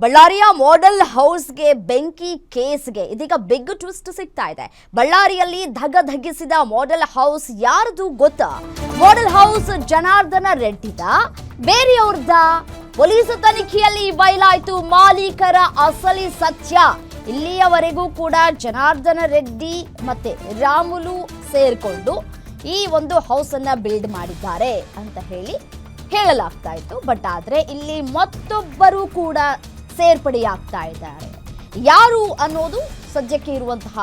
ಬಳ್ಳಾರಿಯ ಮಾಡೆಲ್ ಹೌಸ್ಗೆ ಬೆಂಕಿ ಕೇಸ್ಗೆ ಇದೀಗ ಬಿಗ್ ಟ್ವಿಸ್ಟ್ ಸಿಗ್ತಾ ಇದೆ. ಬಳ್ಳಾರಿಯಲ್ಲಿ ಧಗಧಗಿಸಿದ ಮಾಡೆಲ್ ಹೌಸ್ ಯಾರದು ಗೊತ್ತಾ? ಮಾಡೆಲ್ ಹೌಸ್ ಜನಾರ್ದನ ರೆಡ್ಡಿದ ಬೇರೆಯವ್ರದ? ಪೊಲೀಸ್ ತನಿಖೆಯಲ್ಲಿ ಬಯಲಾಯಿತು ಮಾಲೀಕರ ಅಸಲಿ ಸತ್ಯ. ಇಲ್ಲಿಯವರೆಗೂ ಕೂಡ ಜನಾರ್ದನ ರೆಡ್ಡಿ ಮತ್ತೆ ರಾಮುಲು ಸೇರ್ಕೊಂಡು ಈ ಒಂದು ಹೌಸ್ ಅನ್ನ ಬಿಲ್ಡ್ ಮಾಡಿದ್ದಾರೆ ಅಂತ ಹೇಳಲಾಗ್ತಾ ಇತ್ತು. ಬಟ್ ಆದ್ರೆ ಇಲ್ಲಿ ಮತ್ತೊಬ್ಬರು ಕೂಡ ಸೇರ್ಪಡೆಯಾಗ್ತಾ ಇದ್ದಾರೆ. ಯಾರು ಅನ್ನೋದು ಸದ್ಯಕ್ಕೆ ಇರುವಂತಹ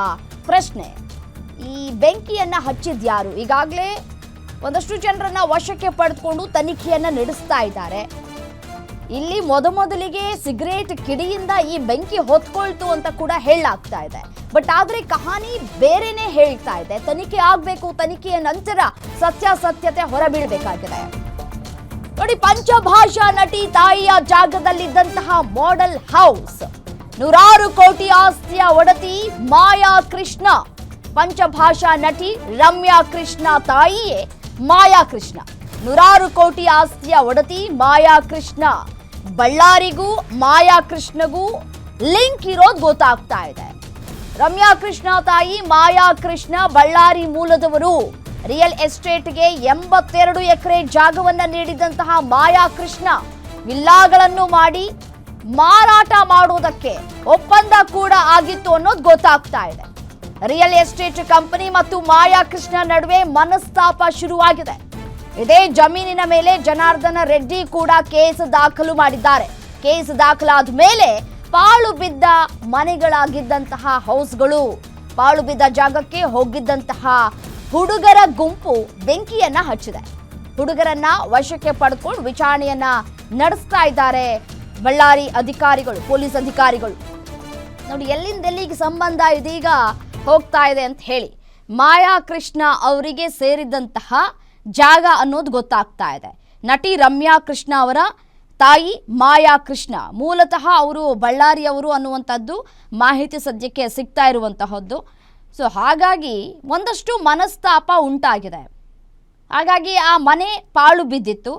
ಪ್ರಶ್ನೆ. ಈ ಬೆಂಕಿಯನ್ನ ಹಚ್ಚಿದ್ಯಾರು? ಈಗಾಗಲೇ ಒಂದಷ್ಟು ಜನರನ್ನ ವಶಕ್ಕೆ ಪಡೆದುಕೊಂಡು ತನಿಖೆಯನ್ನ ನಡೆಸ್ತಾ ಇದ್ದಾರೆ. ಇಲ್ಲಿ ಮೊದಲಿಗೆ ಸಿಗರೇಟ್ ಕಿಡಿಯಿಂದ ಈ ಬೆಂಕಿ ಹೊತ್ಕೊಳ್ತು ಅಂತ ಕೂಡ ಹೇಳಲಾಗ್ತಾ ಇದೆ. ಬಟ್ ಆದ್ರೆ ಕಹಾನಿ ಬೇರೆನೆ ಹೇಳ್ತಾ ಇದೆ. ತನಿಖೆ ಆಗ್ಬೇಕು, ತನಿಖೆಯ ನಂತರ ಸತ್ಯಾಸತ್ಯತೆ ಹೊರಬೀಳಬೇಕಾಗಿದೆ. ನೋಡಿ, ಪಂಚಭಾಷಾ ನಟಿ ತಾಯಿಯ ಜಾಗದಲ್ಲಿದ್ದಂತಹ ಮಾಡೆಲ್ ಹೌಸ್, 100 ಕೋಟಿ ಆಸ್ತಿಯ ಒಡತಿ ಮಾಯಾ ಕೃಷ್ಣ. ಪಂಚಭಾಷಾ ನಟಿ ರಮ್ಯಾ ಕೃಷ್ಣ ತಾಯಿಯೇ ಮಾಯಾ ಕೃಷ್ಣ. 100 ಕೋಟಿ ಆಸ್ತಿಯ ಒಡತಿ ಮಾಯಾ ಕೃಷ್ಣ. ಬಳ್ಳಾರಿಗೂ ಮಾಯಾ ಕೃಷ್ಣಗೂ ಲಿಂಕ್ ಇರೋದು ಗೊತ್ತಾಗ್ತಾ ಇದೆ. ರಮ್ಯಾ ಕೃಷ್ಣ ತಾಯಿ ಮಾಯಾ ಕೃಷ್ಣ ಬಳ್ಳಾರಿ ಮೂಲದವರು. ರಿಯಲ್ ಎಸ್ಟೇಟ್ಗೆ 82 ಎಕರೆ ಜಾಗವನ್ನ ನೀಡಿದಂತಹ ಮಾಯಾ ಕೃಷ್ಣ ವಿಲ್ಲಾಗಳನ್ನು ಮಾಡಿ ಮಾರಾಟ ಮಾಡೋದಕ್ಕೆ ಒಪ್ಪಂದ ಕೂಡ ಆಗಿತ್ತು ಅನ್ನೋದು ಗೊತ್ತಾಗ್ತಾ ಇದೆ. ರಿಯಲ್ ಎಸ್ಟೇಟ್ ಕಂಪನಿ ಮತ್ತು ಮಾಯಾ ಕೃಷ್ಣ ನಡುವೆ ಮನಸ್ತಾಪ ಶುರುವಾಗಿದೆ. ಇದೇ ಜಮೀನಿನ ಮೇಲೆ ಜನಾರ್ದನ ರೆಡ್ಡಿ ಕೂಡ ಕೇಸ್ ದಾಖಲು ಮಾಡಿದ್ದಾರೆ. ಕೇಸ್ ದಾಖಲಾದ ಮೇಲೆ ಪಾಳು ಬಿದ್ದ ಮನೆಗಳಾಗಿದ್ದಂತಹ ಹೌಸ್ಗಳು, ಪಾಳು ಬಿದ್ದ ಜಾಗಕ್ಕೆ ಹೋಗಿದ್ದಂತಹ ಹುಡುಗರ ಗುಂಪು ಬೆಂಕಿಯನ್ನ ಹಚ್ಚಿದೆ. ಹುಡುಗರನ್ನ ವಶಕ್ಕೆ ಪಡೆದುಕೊಂಡು ವಿಚಾರಣೆಯನ್ನ ನಡೆಸ್ತಾ ಇದ್ದಾರೆ ಬಳ್ಳಾರಿ ಅಧಿಕಾರಿಗಳು, ಪೊಲೀಸ್ ಅಧಿಕಾರಿಗಳು. ನೋಡಿ, ಎಲ್ಲಿಂದೆಲ್ಲಿಗೆ ಸಂಬಂಧ ಇದೀಗ ಹೋಗ್ತಾ ಇದೆ ಅಂತ ಹೇಳಿ. ಮಾಯಾ ಕೃಷ್ಣ ಅವರಿಗೆ ಸೇರಿದಂತಹ ಜಾಗ ಅನ್ನೋದು ಗೊತ್ತಾಗ್ತಾ ಇದೆ. ನಟಿ ರಮ್ಯಾ ಕೃಷ್ಣ ಅವರ ತಾಯಿ ಮಾಯಾ ಕೃಷ್ಣ, ಮೂಲತಃ ಅವರು ಬಳ್ಳಾರಿಯವರು ಅನ್ನುವಂಥದ್ದು ಮಾಹಿತಿ ಸದ್ಯಕ್ಕೆ ಸಿಗ್ತಾ ಇರುವಂತಹದ್ದು. ಸೊ ಹಾಗಾಗಿ ಒಂದಷ್ಟು ಮನಸ್ತಾಪ ಉಂಟಾಗಿದೆ. ಹಾಗಾಗಿ ಆ ಮನೆ ಪಾಳು ಬಿದ್ದಿತ್ತು.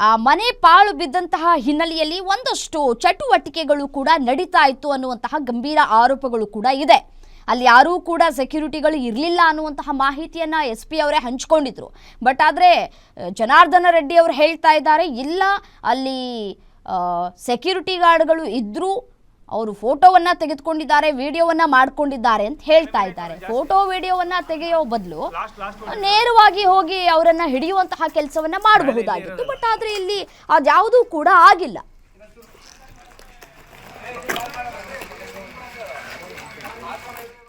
ಆ ಮನೆ ಪಾಳು ಬಿದ್ದಂತಹ ಹಿನ್ನೆಲೆಯಲ್ಲಿ ಒಂದಷ್ಟು ಚಟುವಟಿಕೆಗಳು ಕೂಡ ನಡೀತಾ ಇತ್ತು ಅನ್ನುವಂತಹ ಗಂಭೀರ ಆರೋಪಗಳು ಕೂಡ ಇದೆ. ಅಲ್ಲಿ ಯಾರೂ ಕೂಡ ಸೆಕ್ಯೂರಿಟಿಗಳು ಇರಲಿಲ್ಲ ಅನ್ನುವಂತಹ ಮಾಹಿತಿಯನ್ನು SP ಅವರೇ ಹಂಚ್ಕೊಂಡಿದ್ರು. ಬಟ್ ಆದರೆ ಜನಾರ್ದನ ರೆಡ್ಡಿ ಅವರು ಹೇಳ್ತಾ ಇದ್ದಾರೆ, ಇಲ್ಲ ಅಲ್ಲಿ ಸೆಕ್ಯೂರಿಟಿ ಗಾರ್ಡ್ಗಳು ಇದ್ದರೂ ಅವರು ಫೋಟೋವನ್ನ ತೆಗೆದುಕೊಂಡಿದ್ದಾರೆ, ವಿಡಿಯೋವನ್ನ ಮಾಡ್ಕೊಂಡಿದ್ದಾರೆ ಅಂತ ಹೇಳ್ತಾ ಇದ್ದಾರೆ. ಫೋಟೋ ವಿಡಿಯೋವನ್ನ ತೆಗೆಯೋ ಬದಲು ನೇರವಾಗಿ ಹೋಗಿ ಅವರನ್ನ ಹಿಡಿಯುವಂತಹ ಕೆಲಸವನ್ನ ಮಾಡಬಹುದಾಗಿತ್ತು. ಬಟ್ ಆದ್ರೆ ಇಲ್ಲಿ ಅದ್ಯಾವುದೂ ಕೂಡ ಆಗಿಲ್ಲ.